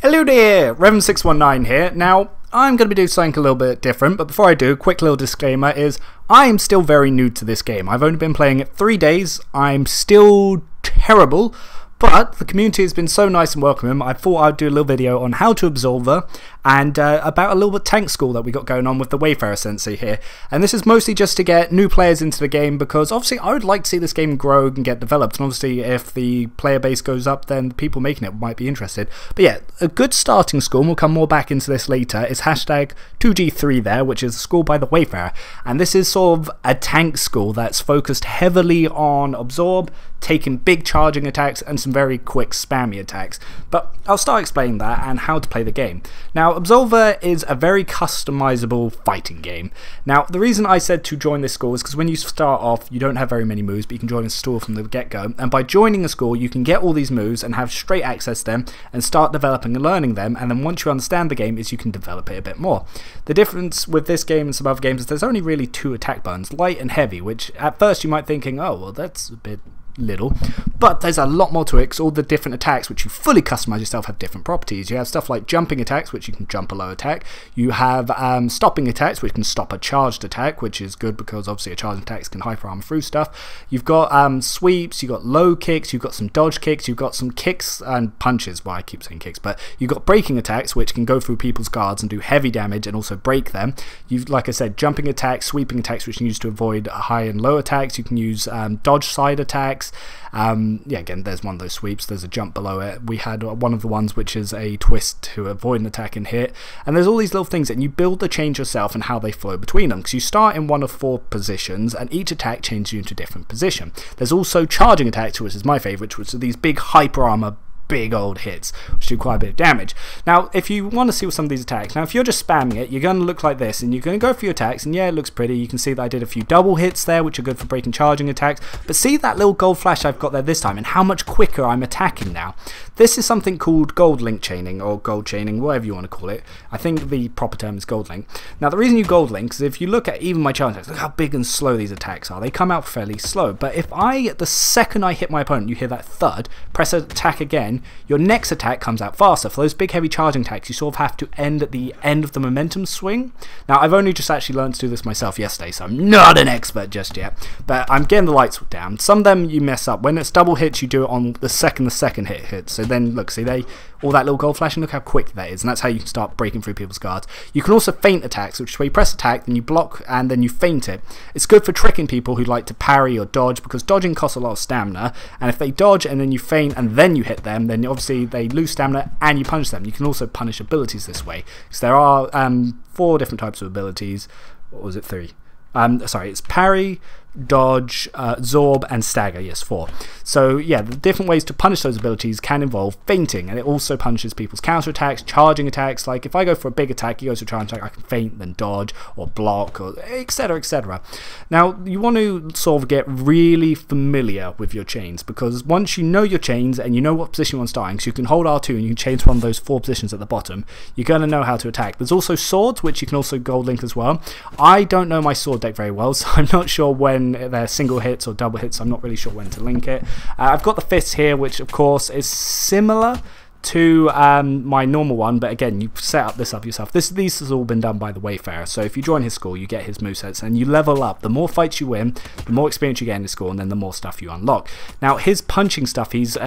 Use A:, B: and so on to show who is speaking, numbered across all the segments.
A: Hello there, Revan619 here. Now, I'm going to be doing something a little bit different, but before I do, quick little disclaimer is I am still very new to this game. I've only been playing it 3 days. I'm still terrible, but the community has been so nice and welcoming. I thought I'd do a little video on how to Absolver and about a little bit tank school that we got going on with the Wayfarer Sensei here. And this is mostly just to get new players into the game because obviously I would like to see this game grow and get developed. And obviously if the player base goes up, then the people making it might be interested. But yeah, a good starting school, and we'll come more back into this later, is hashtag 2G3 there, which is a school by the Wayfarer. And this is sort of a tank school that's focused heavily on absorb, taking big charging attacks and some very quick spammy attacks. But I'll start explaining that and how to play the game. Now, Absolver is a very customizable fighting game. Now, the reason I said to join this school is because when you start off, you don't have very many moves, but you can join a school from the get-go. And by joining a school, you can get all these moves and have straight access to them and start developing and learning them. And then once you understand the game, is you can develop it a bit more. The difference with this game and some other games is there's only really 2 attack buttons, light and heavy, which at first you might be thinking, oh, well, that's a bit little, but there's a lot more to it because all the different attacks which you fully customize yourself have different properties. You have stuff like jumping attacks, which you can jump a low attack. You have stopping attacks, which can stop a charged attack, which is good because obviously a charged attack can hyper armor through stuff. You've got sweeps, you've got low kicks, you've got some dodge kicks, you've got some kicks and punches. Well, I keep saying kicks, but you've got breaking attacks, which can go through people's guards and do heavy damage and also break them. You've, like I said, jumping attacks, sweeping attacks, which you can use to avoid high and low attacks. You can use dodge side attacks. Yeah, again, there's one of those sweeps, there's a jump below it. We had one of the ones which is a twist to avoid an attack and hit. And there's all these little things, and you build the chains yourself and how they flow between them. Because you start in one of 4 positions, and each attack changes you into a different position. There's also charging attacks, which is my favourite, which are these big hyper armor big old hits which do quite a bit of damage. Now if you want to see some of these attacks, now if you're just spamming it, you're going to look like this and you're going to go for your attacks, and yeah, it looks pretty. You can see that I did a few double hits there which are good for breaking charging attacks, but see that little gold flash I've got there this time and how much quicker I'm attacking now. This is something called gold link chaining or gold chaining, whatever you want to call it. I think the proper term is gold link. Now the reason you gold link is if you look at even my charging attacks, look how big and slow these attacks are. They come out fairly slow, but if the second I hit my opponent, you hear that thud, press attack again, your next attack comes out faster. For those big heavy charging attacks, you sort of have to end at the end of the momentum swing. Now I've only just actually learned to do this myself yesterday, so I'm not an expert just yet, but I'm getting the lights down. Some of them you mess up. When it's double hits, you do it on the second hit hits. So then look, see all that little gold flashing, look how quick that is, and that's how you can start breaking through people's guards. You can also feint attacks, which is where you press attack, then you block, and then you feint it. It's good for tricking people who like to parry or dodge, because dodging costs a lot of stamina, and if they dodge and then you feint and then you hit them, then obviously they lose stamina and you punish them. You can also punish abilities this way, because there are 4 different types of abilities. What was it, 3? Sorry, it's parry, dodge, absorb and stagger. Yes, 4. So yeah, the different ways to punish those abilities can involve feinting, and it also punishes people's counter attacks, charging attacks. Like if I go for a big attack, he goes for a charging attack, I can feint, then dodge or block, or etc, etc. Now you want to sort of get really familiar with your chains, because once you know your chains and you know what position one's starting, so you can hold R2 and you can change one of those 4 positions at the bottom, you're going to know how to attack. There's also swords, which you can also gold link as well. I don't know my sword deck very well, so I'm not sure when they're single hits or double hits. I'm not really sure when to link it. I've got the fists here, which of course is similar to my normal one, but again, you set this up yourself. These has all been done by the Wayfarer, so if you join his school, you get his movesets and you level up. The more fights you win, the more experience you get in his school, and then the more stuff you unlock. Now his punching stuff, he's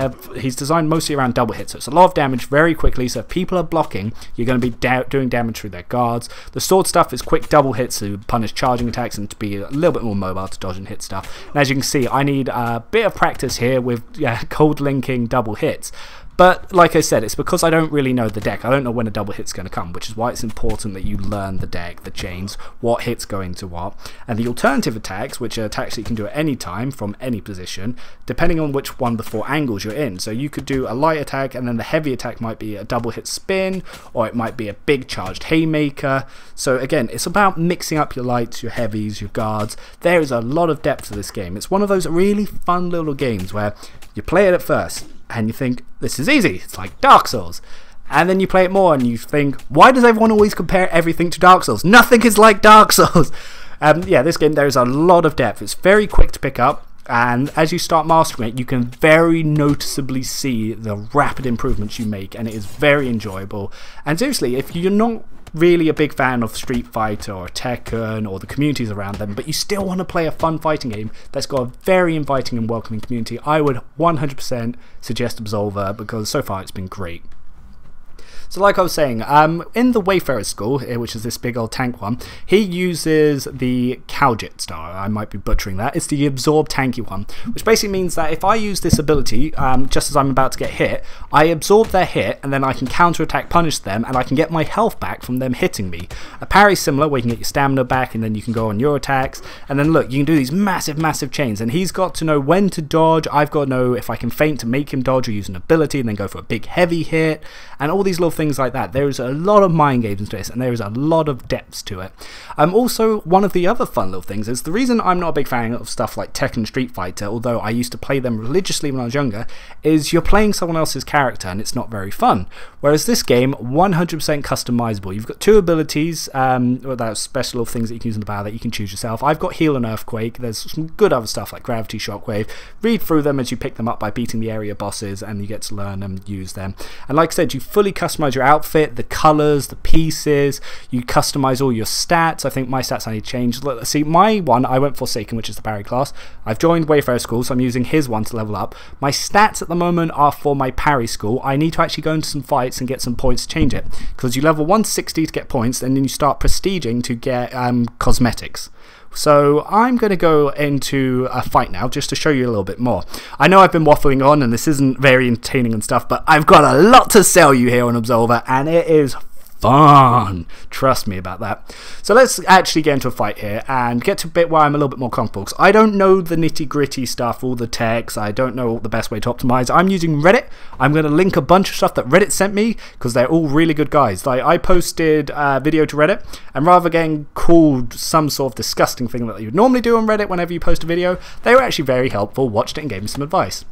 A: designed mostly around double hits, so it's a lot of damage very quickly. So if people are blocking, you're going to be doing damage through their guards. The sword stuff is quick double hits to punish charging attacks and to be a little bit more mobile to dodge and hit stuff. And as you can see, I need a bit of practice here with gold linking double hits. But like I said, it's because I don't really know the deck. I don't know when a double hit's going to come, which is why it's important that you learn the deck, the chains, what hit's going to what. And the alternative attacks, which are attacks that you can do at any time from any position, depending on which one of the 4 angles you're in. So you could do a light attack, and then the heavy attack might be a double hit spin, or it might be a big charged haymaker. So again, it's about mixing up your lights, your heavies, your guards. There is a lot of depth to this game. It's one of those really fun little games where you play it at first and you think, this is easy, it's like Dark Souls. And then you play it more and you think, why does everyone always compare everything to Dark Souls? Nothing is like Dark Souls. Yeah, this game, there is a lot of depth. It's very quick to pick up. and as you start mastering it, you can very noticeably see the rapid improvements you make, and it is very enjoyable. And seriously, if you're not really a big fan of Street Fighter or Tekken or the communities around them, but you still want to play a fun fighting game that's got a very inviting and welcoming community, I would 100% suggest Absolver, because so far it's been great. So like I was saying, in the Wayfarer's School, which is this big old tank one, he uses the Kaljit star. I might be butchering that. It's the absorb tanky one, which basically means that if I use this ability, just as I'm about to get hit, I absorb their hit, and then I can counterattack punish them, and I can get my health back from them hitting me. A parry is similar, where you can get your stamina back, and then you can go on your attacks, and then look, you can do these massive chains, and he's got to know when to dodge. I've got to know if I can feint to make him dodge or use an ability, and then go for a big heavy hit, and all these little things like that. There is a lot of mind games into this, and there is a lot of depths to it. Also, one of the other fun little things is, the reason I'm not a big fan of stuff like Tekken and Street Fighter, although I used to play them religiously when I was younger, is you're playing someone else's character and it's not very fun. Whereas this game, 100% customizable. You've got two abilities, that special little things that you can use in the battle that you can choose yourself. I've got Heal and Earthquake. There's some good other stuff like Gravity, Shockwave. Read through them as you pick them up by beating the area bosses, and you get to learn and use them. And like I said, you fully customize your outfit, the colors, the pieces. You customize all your stats. I think my stats I need to change. See, my one, I went Forsaken, which is the parry class. I've joined Wayfarer School, so I'm using his one to level up. My stats at the moment are for my parry school. I need to actually go into some fights and get some points to change it, because you level 160 to get points, and then you start prestiging to get cosmetics. So I'm going to go into a fight now just to show you a little bit more. I know I've been waffling on and this isn't very entertaining and stuff, but I've got a lot to sell you here on Absolver, and it is fun. Trust me about that. So let's actually get into a fight here and get to a bit where I'm a little bit more comfortable, because I don't know the nitty-gritty stuff, all the text. I don't know the best way to optimize. I'm using Reddit. I'm going to link a bunch of stuff that Reddit sent me, because they're all really good guys. Like, I posted a video to Reddit, and rather than getting called some sort of disgusting thing that you would normally do on Reddit whenever you post a video, they were actually very helpful, watched it and gave me some advice.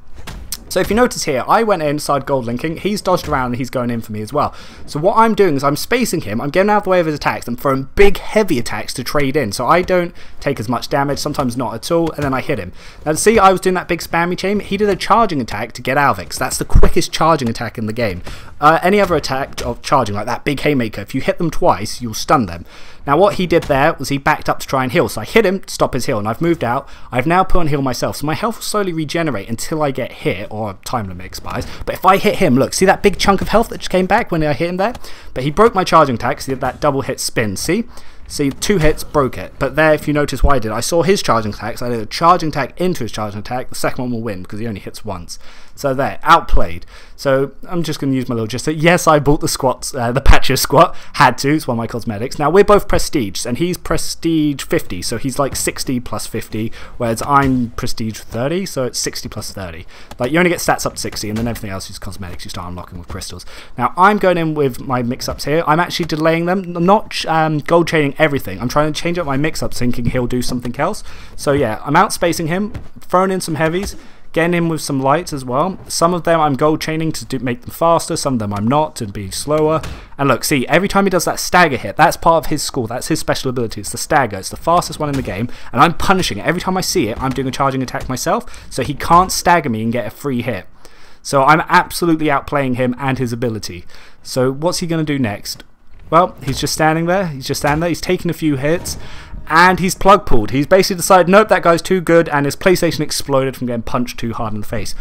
A: So if you notice here, I went in, started gold linking, he's dodged around and he's going in for me as well. So what I'm doing is I'm spacing him, I'm getting out of the way of his attacks and throwing big heavy attacks to trade in, so I don't take as much damage, sometimes not at all, and then I hit him. Now see, I was doing that big spammy chain, he did a charging attack to get out of it, because that's the quickest charging attack in the game. Any other attack of charging, like that big haymaker, if you hit them twice, you'll stun them. Now what he did there was he backed up to try and heal, so I hit him to stop his heal, and I've moved out. I've now put on heal myself, so my health will slowly regenerate until I get hit, or time limit expires. But if I hit him, look, see that big chunk of health that just came back when I hit him there? But he broke my charging attack, so he did that double hit spin, see? See, 2 hits broke it. But there, if you notice what I did, I saw his charging attack, so I did a charging attack into his charging attack. The second one will win, because he only hits once. So there, outplayed. So I'm just going to use my little gist. Yes, I bought the squats, the Patches squat. Had to, it's one of my cosmetics. Now, we're both prestige, and he's prestige 50, so he's like 60 plus 50, whereas I'm prestige 30, so it's 60 plus 30. Like, you only get stats up to 60, and then everything else is cosmetics you start unlocking with crystals. Now, I'm going in with my mix-ups here. I'm actually delaying them. I'm not gold chaining everything. I'm trying to change up my mix-ups, thinking he'll do something else. So yeah, I'm outspacing him, throwing in some heavies, getting in with some lights as well. Some of them I'm gold chaining to make them faster, some of them I'm not, to be slower. And look, see, every time he does that stagger hit, that's part of his school, that's his special ability, it's the stagger, it's the fastest one in the game, and I'm punishing it. Every time I see it, I'm doing a charging attack myself, so he can't stagger me and get a free hit. So I'm absolutely outplaying him and his ability. So what's he going to do next? Well, he's just standing there, he's taking a few hits, and he's plug pulled. He's basically decided, nope, that guy's too good, and his PlayStation exploded from getting punched too hard in the face.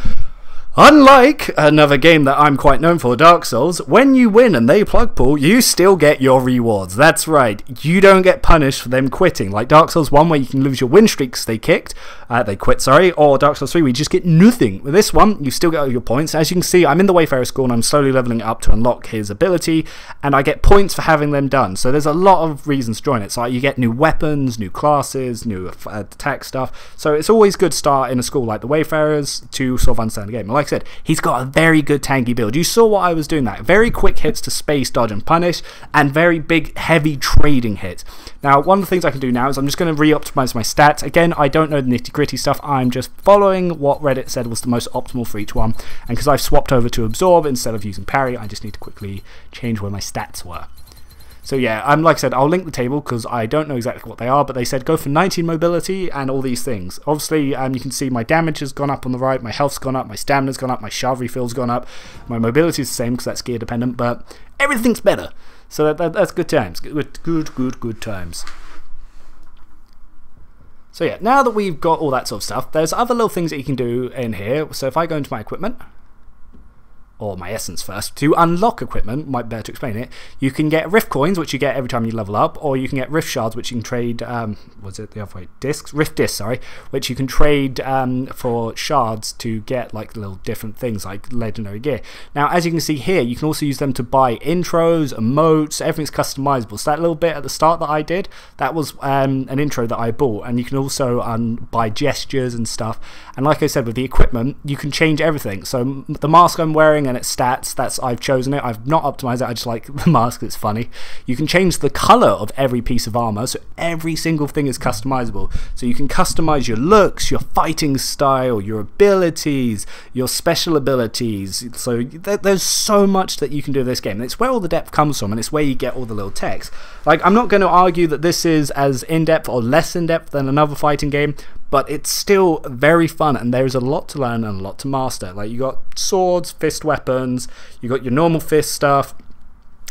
A: Unlike another game that I'm quite known for, Dark Souls, when you win and they plug pull, you still get your rewards. That's right, you don't get punished for them quitting. Like Dark Souls 1, where you can lose your win streaks they quit, or Dark Souls 3, where you just get nothing. With this one, you still get all your points. As you can see, I'm in the Wayfarer School and I'm slowly leveling it up to unlock his ability, and I get points for having them done. So there's a lot of reasons to join it. So you get new weapons, new classes, new attack stuff. So it's always good to start in a school like the Wayfarers to sort of understand the game. Like I said, he's got a very good tanky build. You saw what I was doing that. Very quick hits to space, dodge and punish, and very big, heavy trading hits. Now, one of the things I can do now is I'm just going to re-optimize my stats. Again, I don't know the nitty-gritty stuff. I'm just following what Reddit said was the most optimal for each one. And because I've swapped over to Absorb instead of using parry, I just need to quickly change where my stats were. So yeah, like I said, I'll link the table because I don't know exactly what they are, but they said go for 19 mobility and all these things. Obviously, you can see my damage has gone up on the right, my health's gone up, my stamina's gone up, my shard refill's gone up, my mobility's the same because that's gear dependent, but everything's better. So that's good times, good times. So yeah, now that we've got all that sort of stuff, there's other little things that you can do in here. So if I go into my equipment, or my essence first, to unlock equipment, might be better to explain it, you can get rift coins, which you get every time you level up, or you can get rift shards, which you can trade, was it the other way, discs? Rift discs, sorry, which you can trade for shards to get like little different things like legendary gear. Now, as you can see here, you can also use them to buy intros, emotes, everything's customizable. So that little bit at the start that I did, that was an intro that I bought, and you can also buy gestures and stuff. And like I said, with the equipment, you can change everything. So the mask I'm wearing and its stats, I've chosen it. I've not optimized it, I just like the mask, it's funny. You can change the color of every piece of armor, so every single thing is customizable. So you can customize your looks, your fighting style, your abilities, your special abilities. So there's so much that you can do in this game. It's where all the depth comes from, and it's where you get all the little text. Like, I'm not going to argue that this is as in-depth or less in-depth than another fighting game, but it's still very fun, and there's a lot to learn and a lot to master. Like, you got swords, fist weapons, you got your normal fist stuff.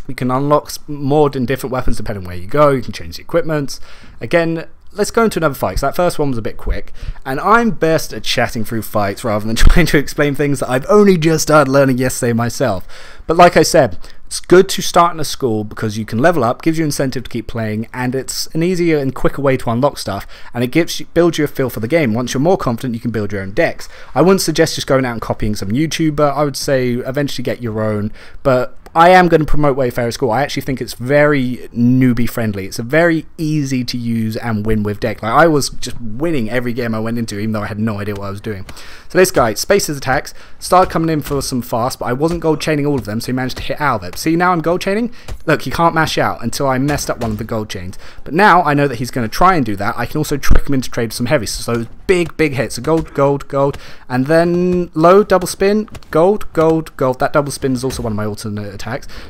A: You can unlock more and different weapons depending on where you go. You can change the equipment. Again, let's go into another fight, because that first one was a bit quick, and I'm best at chatting through fights rather than trying to explain things that I've only just started learning yesterday myself. But like I said, it's good to start in a school because you can level up, gives you incentive to keep playing, and it's an easier and quicker way to unlock stuff, and it builds you a feel for the game. Once you're more confident, you can build your own decks. I wouldn't suggest just going out and copying some YouTuber. I would say eventually get your own, but I am going to promote Wayfarer School. I actually think it's very newbie friendly. It's a very easy to use and win with deck. Like, I was just winning every game I went into, even though I had no idea what I was doing. So this guy, spaces attacks, started coming in for some fast, but I wasn't gold chaining all of them, so he managed to hit out of it. See, now I'm gold chaining. Look, he can't mash out until I messed up one of the gold chains. But now I know that he's going to try and do that. I can also trick him into trade some heavy. So those big hits. So gold, gold, gold, and then low double spin, gold, gold, gold. That double spin is also one of my alternate attacks.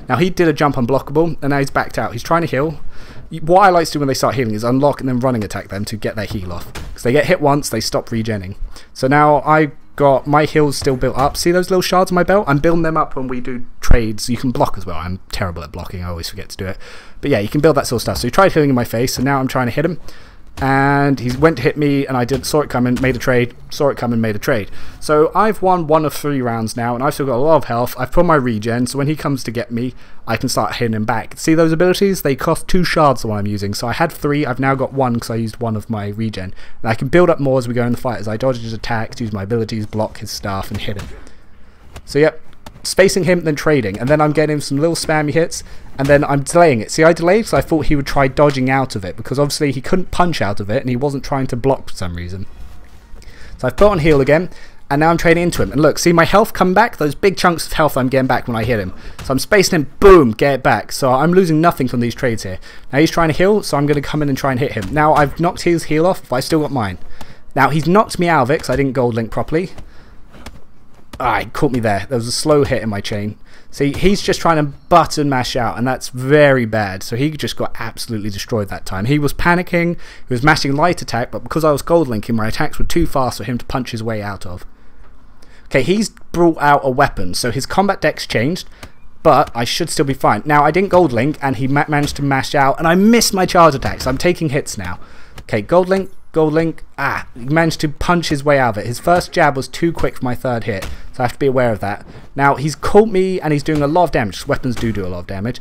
A: Now he did a jump unblockable, and now he's backed out. He's trying to heal. What I like to do when they start healing is unlock and then running attack them to get their heal off. Because they get hit once, they stop regenning. So now I got my heals still built up. See those little shards on my belt? I'm building them up when we do trades. You can block as well. I'm terrible at blocking. I always forget to do it. But yeah, you can build that sort of stuff. So he tried healing in my face, and now I'm trying to hit him. And he went to hit me, and I saw it coming, made a trade, saw it coming, made a trade. So I've won 1 of 3 rounds now, and I've still got a lot of health. I've put my regen, so when he comes to get me, I can start hitting him back. See those abilities? They cost 2 shards, the one I'm using. So I had 3, I've now got 1 because I used 1 of my regen. And I can build up more as we go in the fight, as I dodge his attacks, use my abilities, block his stuff, and hit him. So yep, spacing him, then trading, and then I'm getting him some little spammy hits, and then I'm delaying it. See, I delayed because I thought he would try dodging out of it, because obviously he couldn't punch out of it, and he wasn't trying to block for some reason. So I've put on heal again, and now I'm trading into him. And look, see my health come back? Those big chunks of health I'm getting back when I hit him. So I'm spacing him, boom, get it back. So I'm losing nothing from these trades here. Now he's trying to heal, so I'm going to come in and try and hit him. Now I've knocked his heal off, but I still got mine. Now he's knocked me out of it because I didn't gold link properly. Ah, he caught me there. There was a slow hit in my chain. See, he's just trying to button mash out, and that's very bad. So he just got absolutely destroyed that time. He was panicking, he was mashing light attack, but because I was gold linking, my attacks were too fast for him to punch his way out of. Okay, he's brought out a weapon, so his combat deck's changed, but I should still be fine. Now, I didn't gold link, and he managed to mash out, and I missed my charge attacks. So I'm taking hits now. Okay, gold link, gold link. Ah, he managed to punch his way out of it. His first jab was too quick for my third hit, so I have to be aware of that. Now, he's caught me, and he's doing a lot of damage. Weapons do a lot of damage.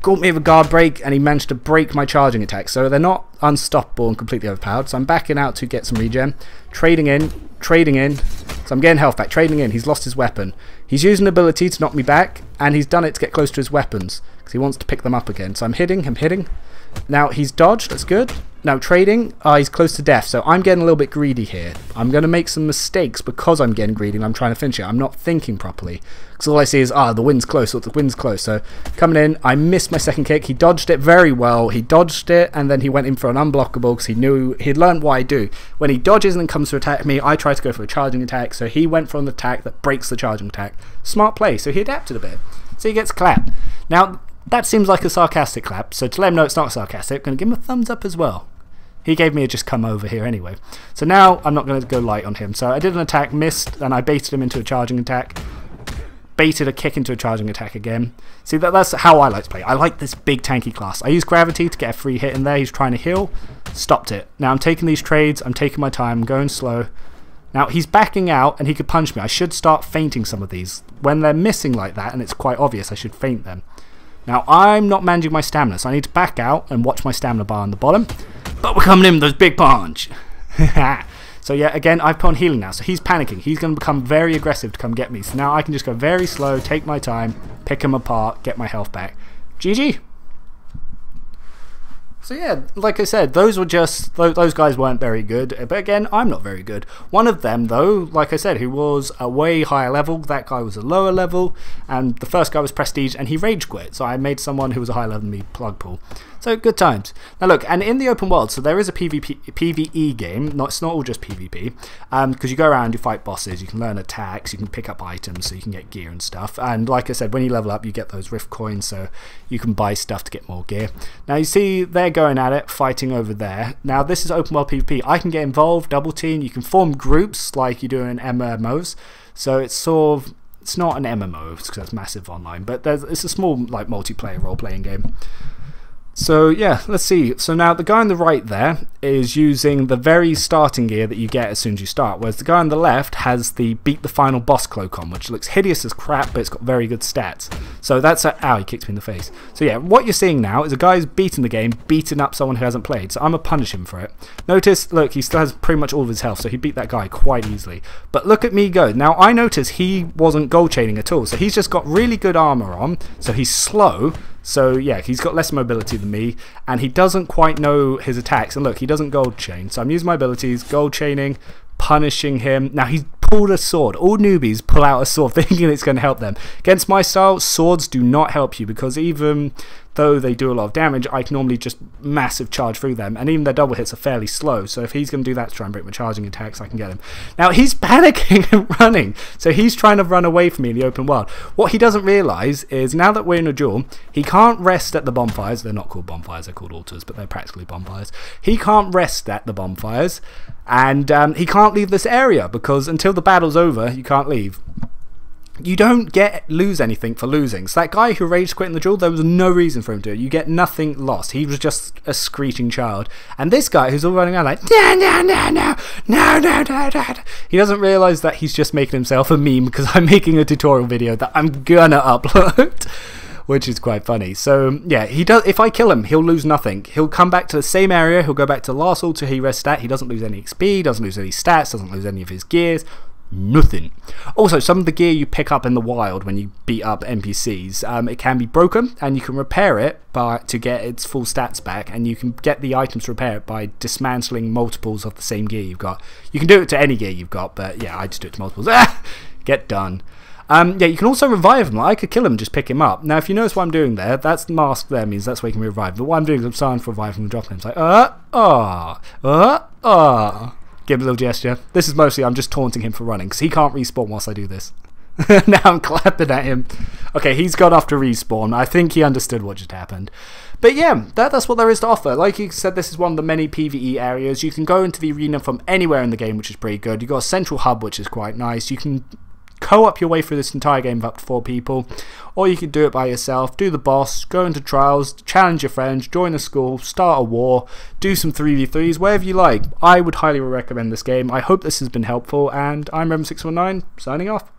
A: Caught me with a guard break, and he managed to break my charging attack. So they're not unstoppable and completely overpowered. So I'm backing out to get some regen. Trading in. So I'm getting health back. Trading in. He's lost his weapon. He's using an ability to knock me back, and he's done it to get close to his weapons, because he wants to pick them up again. So I'm hitting. Now he's dodged. That's good. Now trading, he's close to death, so I'm getting a little bit greedy here. I'm going to make some mistakes because I'm getting greedy and I'm trying to finish it. I'm not thinking properly, because all I see is, the wind's close, or the wind's close. So coming in, I missed my second kick. He dodged it very well. He dodged it, and then he went in for an unblockable because he knew, he'd learned what I do. When he dodges and then comes to attack me, I try to go for a charging attack, so he went for an attack that breaks the charging attack. Smart play, so he adapted a bit. So he gets clapped. Now, That seems like a sarcastic clap, so to let him know it's not sarcastic, I'm going to give him a thumbs up as well. He gave me a just come over here anyway. So now I'm not going to go light on him. So I did an attack, missed, and I baited him into a charging attack. Baited a kick into a charging attack again. See, that's how I like to play. I like this big tanky class. I use gravity to get a free hit in there. He's trying to heal. Stopped it. Now I'm taking these trades. I'm taking my time. I'm going slow. Now he's backing out and he could punch me. I should start feinting some of these. When they're missing like that and it's quite obvious, I should feint them. Now I'm not managing my stamina, so I need to back out and watch my stamina bar on the bottom. But we're coming in with those big punch. So yeah, again, I've put on healing now, so he's panicking. He's going to become very aggressive to come get me. So now I can just go very slow, take my time, pick him apart, get my health back. GG. So yeah, like I said, those were just, those guys weren't very good, but again, I'm not very good. One of them though, like I said, who was a way higher level, that guy was a lower level, and the first guy was prestige, and he rage quit, so I made someone who was a higher level than me plug pull. So good times. Now look, and in the open world, so there is a PvE game, it's not all just PvP, because you go around, you fight bosses, you can learn attacks, you can pick up items, so you can get gear and stuff, and like I said, when you level up, you get those rift coins, so you can buy stuff to get more gear. Now you see, they're going at it, fighting over there. Now this is open world PvP. I can get involved, double team, you can form groups like you do in MMOs, so it's sort of, it's not an MMO because that's massive online, but it's a small like multiplayer role-playing game. So yeah, let's see. So now the guy on the right there is using the very starting gear that you get as soon as you start, whereas the guy on the left has the beat the final boss cloak on, which looks hideous as crap, but it's got very good stats. So that's ow, he kicked me in the face. So yeah, what you're seeing now is a guy who's beating the game, beating up someone who hasn't played, so I'm going to punish him for it. Notice, look, he still has pretty much all of his health, so he beat that guy quite easily. But look at me go. Now I notice he wasn't gold chaining at all, so he's just got really good armor on, so he's slow. So yeah, he's got less mobility than me, and he doesn't quite know his attacks. And look, he doesn't gold chain. So I'm using my abilities, gold chaining, punishing him. Now he's pulled a sword. All newbies pull out a sword thinking it's going to help them. Against my style, swords do not help you, because even though they do a lot of damage, I can normally just massive charge through them, and even their double hits are fairly slow, so if he's going to do that to try and break my charging attacks, I can get him. Now he's panicking and running, so he's trying to run away from me in the open world. What he doesn't realise is, now that we're in a duel, he can't rest at the bonfires. They're not called bonfires, they're called altars, but they're practically bonfires. He can't rest at the bonfires, and he can't leave this area, because until the battle's over, you can't leave. You don't lose anything for losing. So that guy who rage quit in the duel, there was no reason for him to. You get nothing lost. He was just a screeching child. And this guy who's all running around like, no, no, no, no, no, no, no, no. He doesn't realise that he's just making himself a meme, because I'm making a tutorial video that I'm gonna upload. Which is quite funny. So yeah, he does. If I kill him, he'll lose nothing. He'll come back to the same area. He'll go back to the last altar he rests at. He doesn't lose any XP, doesn't lose any stats, doesn't lose any of his gears. Nothing. Also, some of the gear you pick up in the wild when you beat up NPCs, it can be broken, and you can repair it to get its full stats back, and you can get the items to repair it by dismantling multiples of the same gear you've got. You can do it to any gear you've got, but yeah, I just do it to multiples. Get done. Yeah, you can also revive him. I could kill him and just pick him up. Now, if you notice what I'm doing there, that's the mask there, means that's where you can revive. But what I'm doing is I'm starting to revive him and dropping him. It's like, give him a little gesture. This is mostly I'm just taunting him for running, because he can't respawn whilst I do this. Now I'm clapping at him. Okay, he's got off to respawn. I think he understood what just happened. But yeah, that's what there is to offer. Like you said, this is one of the many PvE areas. You can go into the arena from anywhere in the game, which is pretty good. You've got a central hub, which is quite nice. You can co-op your way through this entire game with up to 4 people, or you can do it by yourself, do the boss, go into trials, challenge your friends, join a school, start a war, do some 3v3s, wherever you like. I would highly recommend this game. I hope this has been helpful, and I'm Rem619, signing off.